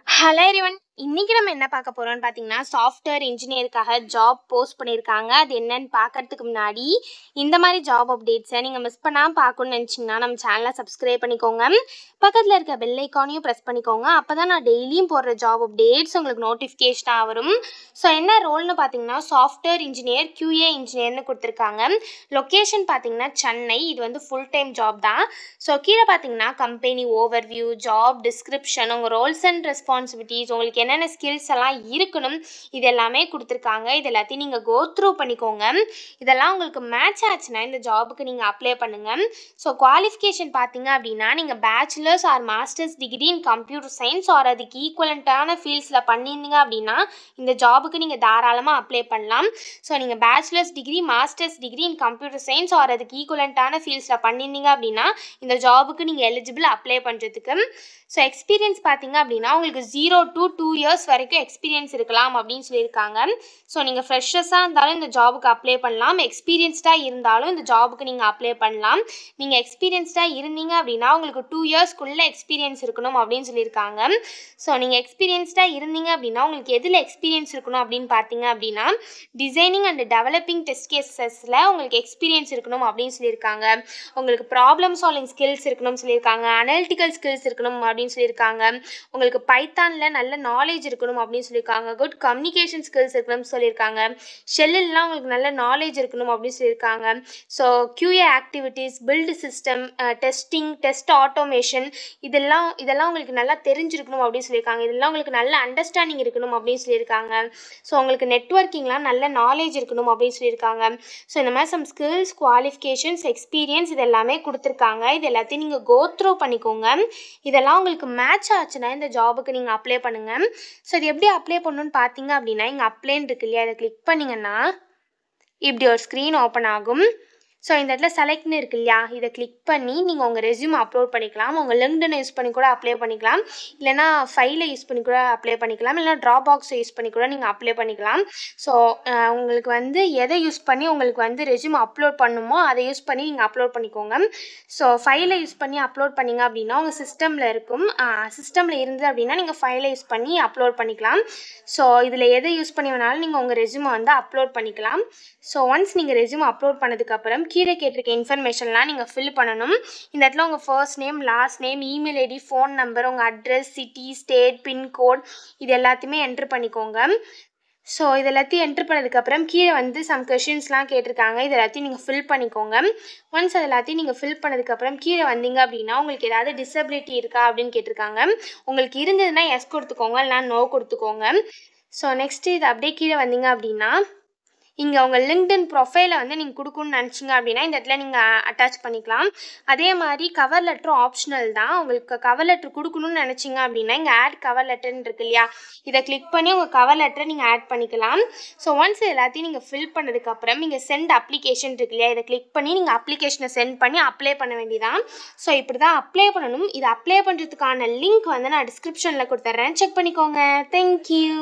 Hello everyone. இன்னைக்கு நம்ம என்ன பார்க்க போறோம்னு பார்த்தீங்கன்னா, சாஃப்ட்வேர் இன்ஜினியருக்காக ஜாப் போஸ்ட் பண்ணியிருக்காங்க. அது என்னன்னு பார்க்கறதுக்கு முன்னாடி இந்த மாதிரி ஜாப் அப்டேட்ஸை நீங்கள் மிஸ் பண்ணாமல் பார்க்கணும்னு நினச்சிங்கன்னா நம்ம சேனலை சப்ஸ்கிரைப் பண்ணிக்கோங்க. பக்கத்தில் இருக்க பெல் ஐக்கானையும் ப்ரெஸ் பண்ணிக்கோங்க. அப்போ தான் நான் டெய்லியும் போடுற ஜாப் அப்டேட்ஸ் உங்களுக்கு நோட்டிஃபிகேஷனாக வரும். ஸோ என்ன ரோல்னு பார்த்தீங்கன்னா, சாஃப்ட்வேர் இன்ஜினியர் QA இன்ஜினியர்னு கொடுத்துருக்காங்க. லொக்கேஷன் பார்த்தீங்கன்னா சென்னை. இது வந்து ஃபுல் டைம் ஜாப் தான். ஸோ கீழே பார்த்தீங்கன்னா கம்பெனி ஓவர்வியூ, ஜாப் டிஸ்கிரிப்ஷன், உங்கள் ரோல்ஸ் அண்ட் ரெஸ்பான்சிபிலிட்டிஸ், உங்களுக்கு என்னென்ன ஸ்கில்ஸ் எல்லாம் இருக்கணும் இது எல்லாமே கொடுத்துருக்காங்க. இது எல்லாத்தையும் நீங்கள் கோ த்ரூ பண்ணிக்கோங்க. இதெல்லாம் உங்களுக்கு மேட்ச் ஆச்சுன்னா இந்த ஜாபுக்கு நீங்கள் அப்ளை பண்ணுங்கள். ஸோ குவாலிஃபிகேஷன் பார்த்தீங்க அப்படின்னா, நீங்கள் bachelors or masters degree in computer science or அதுக்கு ஈக்குவலண்ட்டான ஃபீல்ட்ஸில் பண்ணியிருந்தீங்க அப்படின்னா இந்த ஜாபுக்கு நீங்கள் தாராளமாக அப்ளை பண்ணலாம். ஸோ நீங்கள் bachelors degree, masters degree in computer science or அதுக்கு ஈக்குவலண்ட்டான ஃபீல்ட்ஸில் பண்ணியிருந்தீங்க அப்படின்னா இந்த ஜாபுக்கு நீங்கள் எலிஜிபிள் அப்ளை பண்ணுறதுக்கு. ஸோ எக்ஸ்பீரியன்ஸ் பார்த்தீங்க அப்படின்னா உங்களுக்கு 0 to 2 years வரைக்கும் எக்ஸ்பீரியன்ஸ் இருக்கலாம் அப்படின்னு சொல்லியிருக்காங்க. ஸோ நீங்கள் ஃப்ரெஷர்ஸாக இருந்தாலும் இந்த ஜாபுக்கு அப்ளை பண்ணலாம், எக்ஸ்பீரியன்ஸ்டாக இருந்தாலும் இந்த ஜாபுக்கு நீங்கள் அப்ளை பண்ணலாம். நீங்கள் எக்ஸ்பீரியன்ஸ்டாக இருந்தீங்க அப்படின்னா உங்களுக்கு 2 yearsக்குள்ளே எக்ஸ்பீரியன்ஸ் இருக்கணும் அப்படின்னு சொல்லியிருக்காங்க. ஸோ நீங்கள் எக்ஸ்பீரியன்ஸ்டாக இருந்தீங்க அப்படின்னா உங்களுக்கு எதில் எக்ஸ்பீரியன்ஸ் இருக்கணும் அப்படின்னு பார்த்தீங்க அப்படின்னா, டிசைனிங் அண்ட் டெவலப்பிங் டெஸ்ட் கேசஸில் உங்களுக்கு எக்ஸ்பீரியன்ஸ் இருக்கணும் அப்படின்னு சொல்லியிருக்காங்க. உங்களுக்கு ப்ராப்ளம் சால்விங் ஸ்கில்ஸ் இருக்கணும்னு சொல்லியிருக்காங்க, அனலிட்டிக்கல் ஸ்கில்ஸ் இருக்கணும் அப்படின்னு சொல்லியிருக்காங்க, உங்களுக்கு பைத்தானில் நல்ல நாலேஜ் இருக்கணும் அப்படின்னு சொல்லியிருக்காங்க, குட் கம்யூனிகேஷன் ஸ்கில்ஸ் இருக்கணும்னு சொல்லியிருக்காங்க, ஷெல்லுலாம் உங்களுக்கு நல்ல நாலேஜ் இருக்கணும் அப்படின்னு சொல்லியிருக்காங்க. So QA activities, build system, testing, test automation இதெல்லாம் உங்களுக்கு நல்லா தெரிஞ்சிருக்கணும் அப்படின்னு சொல்லியிருக்காங்க. இதெல்லாம் உங்களுக்கு நல்ல அண்டர்ஸ்டாண்டிங் இருக்கணும் அப்படின்னு சொல்லியிருக்காங்க. ஸோ உங்களுக்கு நெட்வொர்க்கிங்லாம் நல்ல நாலேஜ் இருக்கணும் அப்படின்னு சொல்லியிருக்காங்க. ஸோ இந்த மாதிரி சம் ஸ்கில்ஸ், குவாலிஃபிகேஷன்ஸ், எக்ஸ்பீரியன்ஸ் இது எல்லாமே கொடுத்துருக்காங்க. இது எல்லாத்தையும் நீங்கள் கோ த்ரூ பண்ணிக்கோங்க. இதெல்லாம் உங்களுக்கு மேட்ச் ஆச்சுன்னா இந்த ஜாபுக்கு நீங்கள் அப்ளை பண்ணுங்கள். ஸோ இது எப்படி அப்ளை பண்ணணும்னு பார்த்தீங்க அப்படின்னா, இங்கே அப்ளைன்னு இருக்கு இல்லையா, அதை கிளிக் பண்ணிங்கன்னா இப்படி ஒரு ஸ்க்ரீன் ஓப்பன் ஆகும். ஸோ இந்த இடத்துல செலக்ட்னு இருக்கு இல்லையா, இதை கிளிக் பண்ணி நீங்கள் உங்கள் ரெஸ்யூம் அப்லோட் பண்ணிக்கலாம். உங்கள் லிங்க்டினை யூஸ் பண்ணி கூட அப்ளை பண்ணிக்கலாம், இல்லைனா ஃபைலை யூஸ் பண்ணி கூட அப்ளை பண்ணிக்கலாம், இல்லைனா ட்ராபாக்ஸை யூஸ் பண்ணி கூட நீங்கள் அப்ளை பண்ணிக்கலாம். ஸோ உங்களுக்கு வந்து எதை யூஸ் பண்ணி உங்களுக்கு வந்து ரெஸ்யூம் அப்லோட் பண்ணுமோ அதை யூஸ் பண்ணி நீங்கள் அப்லோட் பண்ணிக்கோங்க. ஸோ ஃபைலை யூஸ் பண்ணி அப்லோட் பண்ணிங்க அப்படின்னா உங்கள் சிஸ்டமில் இருக்கும். சிஸ்டமில் இருந்து அப்படின்னா நீங்கள் ஃபைலை யூஸ் பண்ணி அப்லோட் பண்ணிக்கலாம். ஸோ இதில் எதை யூஸ் பண்ணி வேணாலும் நீங்கள் உங்கள் ரெஸ்யூமை வந்து அப்லோட் பண்ணிக்கலாம். ஸோ ஒன்ஸ் நீங்கள் ரெஸ்யூம் அப்லோட் பண்ணதுக்கப்புறம் கீழே கேட்டிருக்க இன்ஃபர்மேஷன்லாம் நீங்கள் ஃபில் பண்ணணும். இந்த இடத்துல உங்கள் first name, last name, email ID, phone number, உங்கள் அட்ரஸ், சிட்டி, ஸ்டேட், பின்கோட் இது எல்லாத்தையுமே என்ட்ரு பண்ணிக்கோங்க. ஸோ இது எல்லாத்தையும் என்ட்ரு பண்ணதுக்கப்புறம் கீழே வந்து சம் கொஷின்ஸ்லாம் கேட்டிருக்காங்க. இது எல்லாத்தையும் நீங்கள் ஃபில் பண்ணிக்கோங்க. ஒன்ஸ் அது எல்லாத்தையும் நீங்கள் ஃபில் பண்ணதுக்கப்புறம் கீழே வந்தீங்க அப்படின்னா உங்களுக்கு ஏதாவது டிசபிலிட்டி இருக்கா அப்படின்னு கேட்டிருக்காங்க. உங்களுக்கு இருந்ததுன்னா எஸ் கொடுத்துக்கோங்க, இல்லைனா நோ கொடுத்துக்கோங்க. ஸோ நெக்ஸ்ட்டு இது அப்படியே கீழே வந்தீங்க அப்படின்னா இங்கே உங்கள் லிங்க்டின் ப்ரொஃபைலை வந்து நீங்கள் கொடுக்கணும்னு நினச்சிங்க அப்படின்னா இந்த இடத்துல நீங்கள் அட்டாச் பண்ணிக்கலாம். அதே மாதிரி கவர் லெட்டரும் ஆப்ஷனல் தான். உங்களுக்கு கவர் லெட்டர் கொடுக்கணும்னு நினச்சிங்க அப்படின்னா இங்கே ஆட் கவர் லெட்டர்னு இருக்கு இல்லையா, இதை கிளிக் பண்ணி உங்கள் கவர் லெட்டரை நீங்கள் ஆட் பண்ணிக்கலாம். ஸோ ஒன்ஸ் எல்லாத்தையும் நீங்கள் ஃபில் பண்ணதுக்கப்புறம் இங்கே சென்ட் அப்ளிகேஷன் இருக்கு இல்லையா, இதை கிளிக் பண்ணி நீங்கள் அப்ளிகேஷனை சென்ட் பண்ணி அப்ளை பண்ண வேண்டியதான். ஸோ இப்படி தான் அப்ளை பண்ணணும். இதை அப்ளை பண்ணுறதுக்கான லிங்க் வந்து நான் டிஸ்கிரிப்ஷனில் கொடுத்துட்றேன், செக் பண்ணிக்கோங்க. தேங்க்யூ.